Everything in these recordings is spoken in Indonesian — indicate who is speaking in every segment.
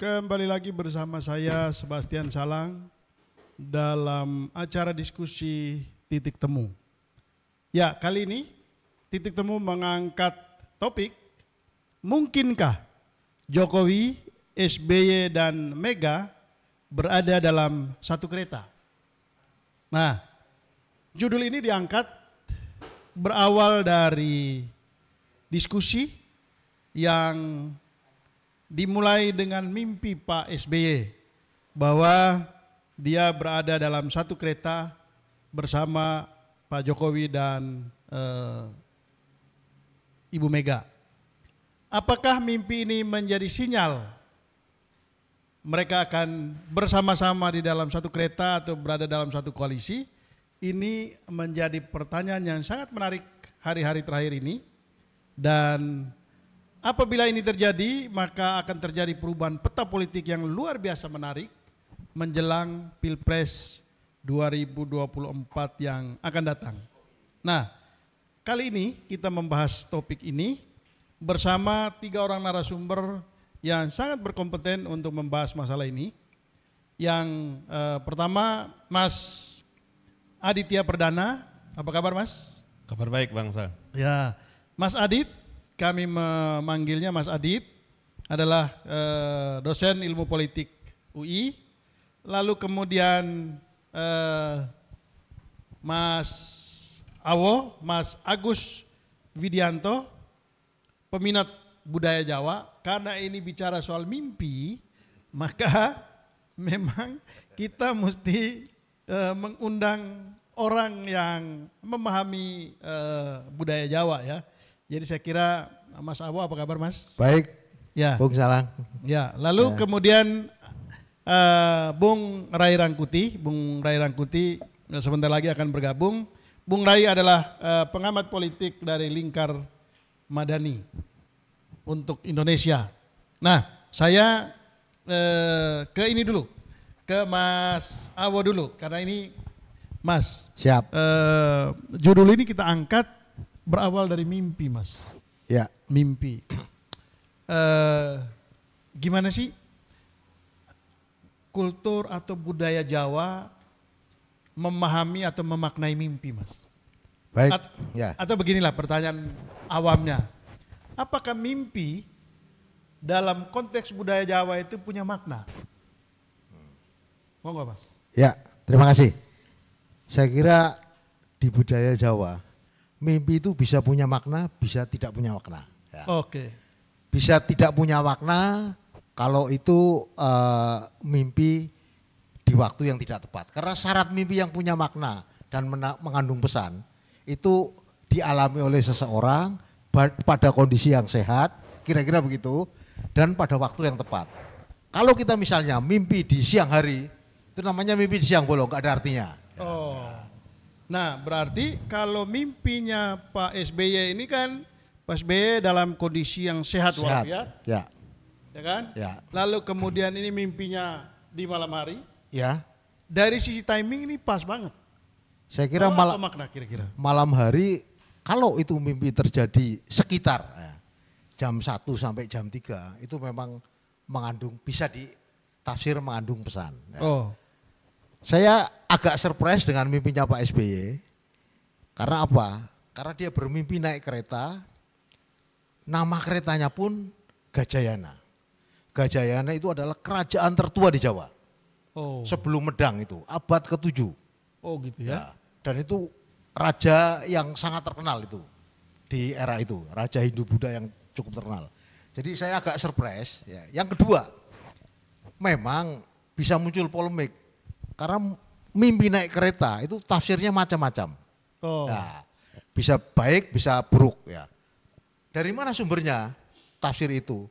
Speaker 1: Kembali lagi bersama saya Sebastian Salang dalam acara diskusi Titik Temu. Ya, kali ini Titik Temu mengangkat topik mungkinkah Jokowi, SBY dan Mega berada dalam satu kereta. Nah, judul ini diangkat berawal dari diskusi yang dimulai dengan mimpi Pak SBY bahwa dia berada dalam satu kereta bersama Pak Jokowi dan Ibu Mega. Apakah mimpi ini menjadi sinyal mereka akan bersama-sama di dalam satu kereta atau berada dalam satu koalisi? Ini menjadi pertanyaan yang sangat menarik hari-hari terakhir ini. Dan apabila ini terjadi, maka akan terjadi perubahan peta politik yang luar biasa menarik menjelang Pilpres 2024 yang akan datang. Nah, kali ini kita membahas topik ini bersama 3 orang narasumber yang sangat berkompeten untuk membahas masalah ini. Yang pertama, Mas Aditya Perdana. Apa kabar, Mas?
Speaker 2: Kabar baik, Bang Sal.
Speaker 1: Ya, Mas Adit, kami memanggilnya Mas Adit, adalah dosen ilmu politik UI. Lalu kemudian Mas Awo, Mas Agus Widianto, peminat budaya Jawa. Karena ini bicara soal mimpi, maka memang kita mesti mengundang orang yang memahami budaya Jawa ya. Jadi saya kira Mas Awo, apa kabar Mas?
Speaker 3: Baik,
Speaker 1: ya.
Speaker 3: Bung Salang.
Speaker 1: Ya, lalu kemudian Bung Ray Rangkuti sebentar lagi akan bergabung. Bung Ray adalah pengamat politik dari Lingkar Madani untuk Indonesia. Nah, saya ke ini dulu, ke Mas Awo dulu, karena ini Mas.
Speaker 3: Siap.
Speaker 1: Judul ini kita angkat berawal dari mimpi, Mas.
Speaker 3: Ya.
Speaker 1: Mimpi. Gimana sih kultur atau budaya Jawa memahami atau memaknai mimpi, Mas?
Speaker 3: Baik. Ya.
Speaker 1: Atau beginilah pertanyaan awamnya. Apakah mimpi dalam konteks budaya Jawa itu punya makna? Mau nggak, Mas?
Speaker 3: Ya, terima kasih. Saya kira di budaya Jawa, mimpi itu bisa punya makna, bisa tidak punya makna. Ya.
Speaker 1: Oke.
Speaker 3: Bisa tidak punya makna kalau itu mimpi di waktu yang tidak tepat. Karena syarat mimpi yang punya makna dan mengandung pesan itu dialami oleh seseorang pada kondisi yang sehat, kira-kira begitu, dan pada waktu yang tepat. Kalau kita misalnya mimpi di siang hari, itu namanya mimpi di siang bolong, nggak ada artinya.
Speaker 1: Oh. Nah, berarti kalau mimpinya Pak SBY ini kan Pak SBY dalam kondisi yang sehat walafiat.
Speaker 3: Ya.
Speaker 1: Ya kan?
Speaker 3: Ya.
Speaker 1: Lalu kemudian ini mimpinya di malam hari.
Speaker 3: Ya.
Speaker 1: Dari sisi timing ini pas banget.
Speaker 3: Saya kira
Speaker 1: makna kira-kira.
Speaker 3: Malam hari kalau itu mimpi terjadi sekitar jam 1 sampai jam 3 itu memang mengandung, bisa ditafsir mengandung pesan. Ya.
Speaker 1: Oh.
Speaker 3: Saya agak surprise dengan mimpinya Pak SBY. Karena apa? Karena dia bermimpi naik kereta, nama keretanya pun Gajayana. Gajayana itu adalah kerajaan tertua di Jawa.
Speaker 1: Oh.
Speaker 3: Sebelum Medang itu, abad ke-7.
Speaker 1: Oh gitu ya.
Speaker 3: Dan itu raja yang sangat terkenal itu di era itu, raja Hindu-Buddha yang cukup terkenal. Jadi saya agak surprise. Ya. Yang kedua, memang bisa muncul polemik karena mimpi naik kereta itu tafsirnya macam-macam.
Speaker 1: Oh.
Speaker 3: Ya, bisa baik, bisa buruk ya. Dari mana sumbernya tafsir itu?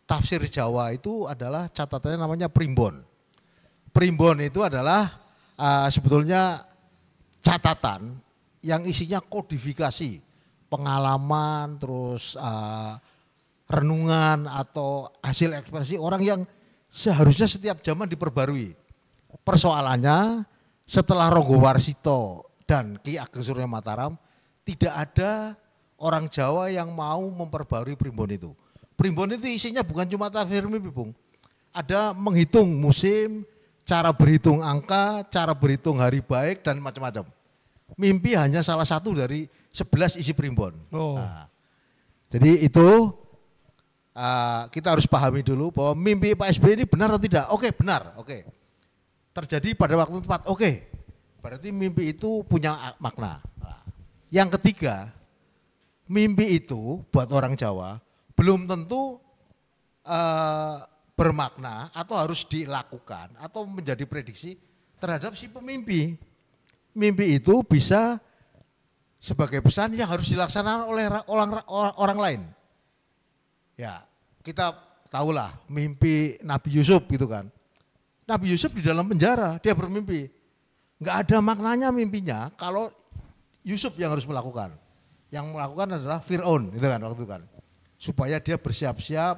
Speaker 3: Tafsir Jawa itu adalah catatannya namanya primbon. Primbon itu adalah sebetulnya catatan yang isinya kodifikasi pengalaman, terus renungan atau hasil ekspresi orang yang seharusnya setiap zaman diperbarui. Persoalannya setelah Ronggo Warsito dan Ki Ageng Surya Mataram tidak ada orang Jawa yang mau memperbarui primbon itu. Primbon itu isinya bukan cuma tafsir mimpi, Bung. ada menghitung musim, cara berhitung angka, cara berhitung hari baik dan macam-macam. Mimpi hanya salah satu dari 11 isi primbon.
Speaker 1: Oh.
Speaker 3: Nah, jadi itu kita harus pahami dulu bahwa mimpi Pak SBY ini benar atau tidak. Oke, benar. Oke. Terjadi pada waktu tepat. Oke. Berarti mimpi itu punya makna. Nah, yang ketiga, mimpi itu buat orang Jawa belum tentu bermakna atau harus dilakukan atau menjadi prediksi terhadap si pemimpi. Mimpi itu bisa sebagai pesan yang harus dilaksanakan oleh orang lain. Ya, kita tahulah mimpi Nabi Yusuf gitu kan. Nabi Yusuf di dalam penjara, dia bermimpi. Enggak ada maknanya mimpinya kalau Yusuf yang harus melakukan. Yang melakukan adalah Fir'aun gitu kan waktu itu kan. Supaya dia bersiap-siap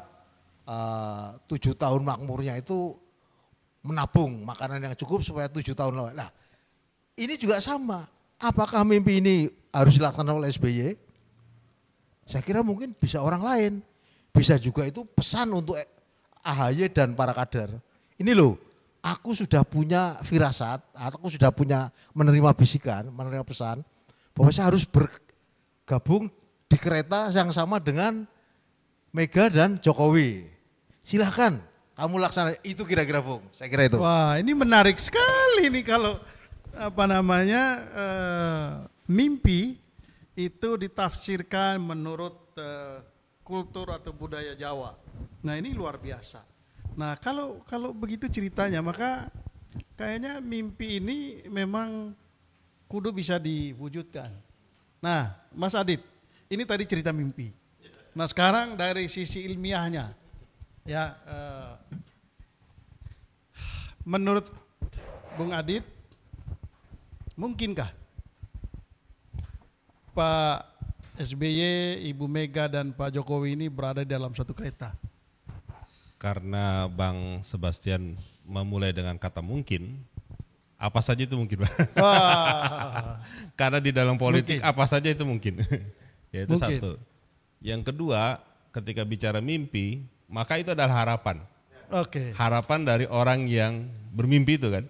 Speaker 3: 7 tahun makmurnya itu menabung makanan yang cukup supaya 7 tahun lalu. Nah, ini juga sama. Apakah mimpi ini harus dilaksanakan oleh SBY? Saya kira mungkin bisa orang lain. Bisa juga itu pesan untuk AHY dan para kader. Ini loh, aku sudah punya firasat, aku sudah punya menerima bisikan, menerima pesan, bahwa saya harus bergabung di kereta yang sama dengan Mega dan Jokowi. Silahkan kamu laksana, itu kira-kira Bung, saya kira itu.
Speaker 1: Wah, ini menarik sekali nih kalau mimpi itu ditafsirkan menurut kultur atau budaya Jawa. Nah, ini luar biasa. Nah, kalau begitu ceritanya, maka kayaknya mimpi ini memang kudu bisa diwujudkan. Nah, Mas Adit, ini tadi cerita mimpi. Nah, sekarang dari sisi ilmiahnya, ya, menurut Bung Adit, mungkinkah Pak SBY, Ibu Mega dan Pak Jokowi ini berada dalam satu kereta?
Speaker 2: Karena Bang Sebastian memulai dengan kata mungkin, apa saja itu mungkin, Bang.
Speaker 1: Wah.
Speaker 2: Karena di dalam politik
Speaker 1: Mungkin.
Speaker 2: apa saja itu mungkin. Ya itu
Speaker 1: Mungkin.
Speaker 2: satu. Yang kedua, ketika bicara mimpi, maka itu adalah harapan.
Speaker 1: Oke.
Speaker 2: Harapan dari orang yang bermimpi itu kan.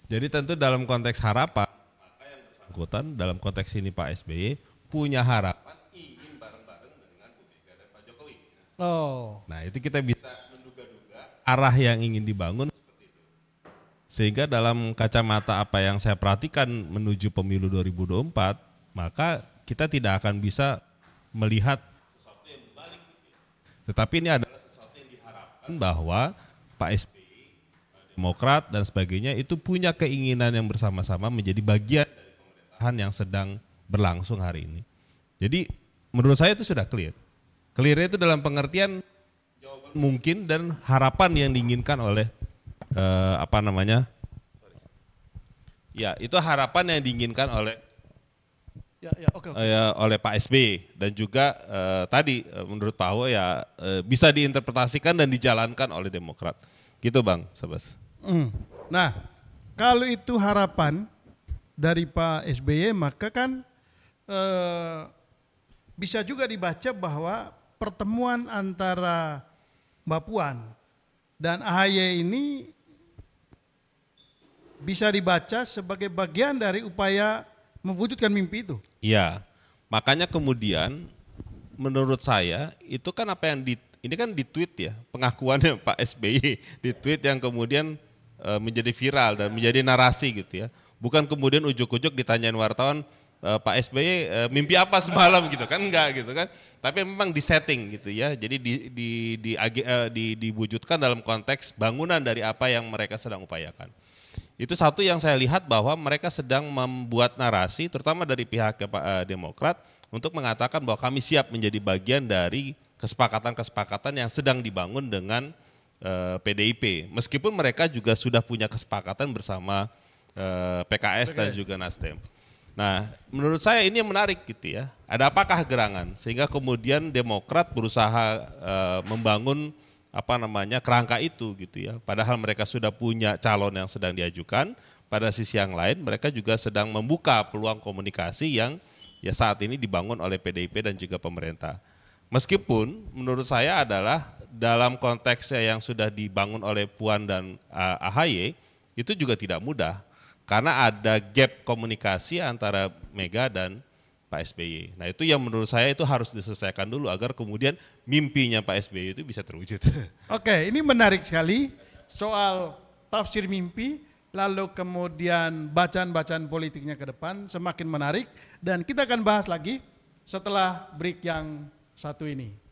Speaker 2: Jadi tentu dalam konteks harapan, maka yang bersangkutan dalam konteks ini Pak SBY punya harapan ingin bareng-bareng dengan Bu Mega dan Pak Jokowi.
Speaker 1: Oh.
Speaker 2: Nah itu kita bisa menduga-duga arah yang ingin dibangun seperti itu. Sehingga dalam kacamata apa yang saya perhatikan menuju pemilu 2024, maka kita tidak akan bisa melihat sesuatu yang berbalik. Tetapi ini adalah sesuatu yang diharapkan bahwa Pak SBY, Demokrat dan sebagainya itu punya keinginan yang bersama-sama menjadi bagian dari pemerintahan yang sedang berlangsung hari ini. Jadi menurut saya itu sudah clear. Clear itu dalam pengertian jawaban mungkin dan harapan yang diinginkan oleh Ya, itu harapan yang diinginkan oleh
Speaker 1: Oke.
Speaker 2: oleh Pak SBY dan juga tadi menurut Pak Ahok bisa diinterpretasikan dan dijalankan oleh Demokrat. Gitu Bang Sebas.
Speaker 1: Nah, kalau itu harapan dari Pak SBY, maka kan bisa juga dibaca bahwa pertemuan antara Mbak Puan dan AHY ini bisa dibaca sebagai bagian dari upaya mewujudkan mimpi itu.
Speaker 2: Iya, makanya kemudian menurut saya itu kan apa yang ini kan di tweet ya, pengakuannya Pak SBY di tweet yang kemudian menjadi viral dan menjadi narasi gitu ya. Bukan kemudian ujuk-ujuk ditanyain wartawan, Pak SBY mimpi apa semalam gitu kan, enggak gitu kan. Tapi memang disetting gitu ya, jadi diwujudkan dalam konteks bangunan dari apa yang mereka sedang upayakan. Itu satu yang saya lihat bahwa mereka sedang membuat narasi terutama dari pihak Demokrat untuk mengatakan bahwa kami siap menjadi bagian dari kesepakatan-kesepakatan yang sedang dibangun dengan PDIP. Meskipun mereka juga sudah punya kesepakatan bersama PKS dan juga Nasdem. Nah, menurut saya ini yang menarik gitu ya. Ada apakah gerangan sehingga kemudian Demokrat berusaha membangun kerangka itu gitu ya. Padahal mereka sudah punya calon yang sedang diajukan. Pada sisi yang lain mereka juga sedang membuka peluang komunikasi yang ya saat ini dibangun oleh PDIP dan juga pemerintah. Meskipun menurut saya adalah dalam konteksnya yang sudah dibangun oleh Puan dan AHY itu juga tidak mudah karena ada gap komunikasi antara Mega dan Pak SBY. Nah itu yang menurut saya itu harus diselesaikan dulu agar kemudian mimpinya Pak SBY itu bisa terwujud.
Speaker 1: Oke, ini menarik sekali soal tafsir mimpi, lalu kemudian bacaan-bacaan politiknya ke depan semakin menarik dan kita akan bahas lagi setelah break yang satu ini.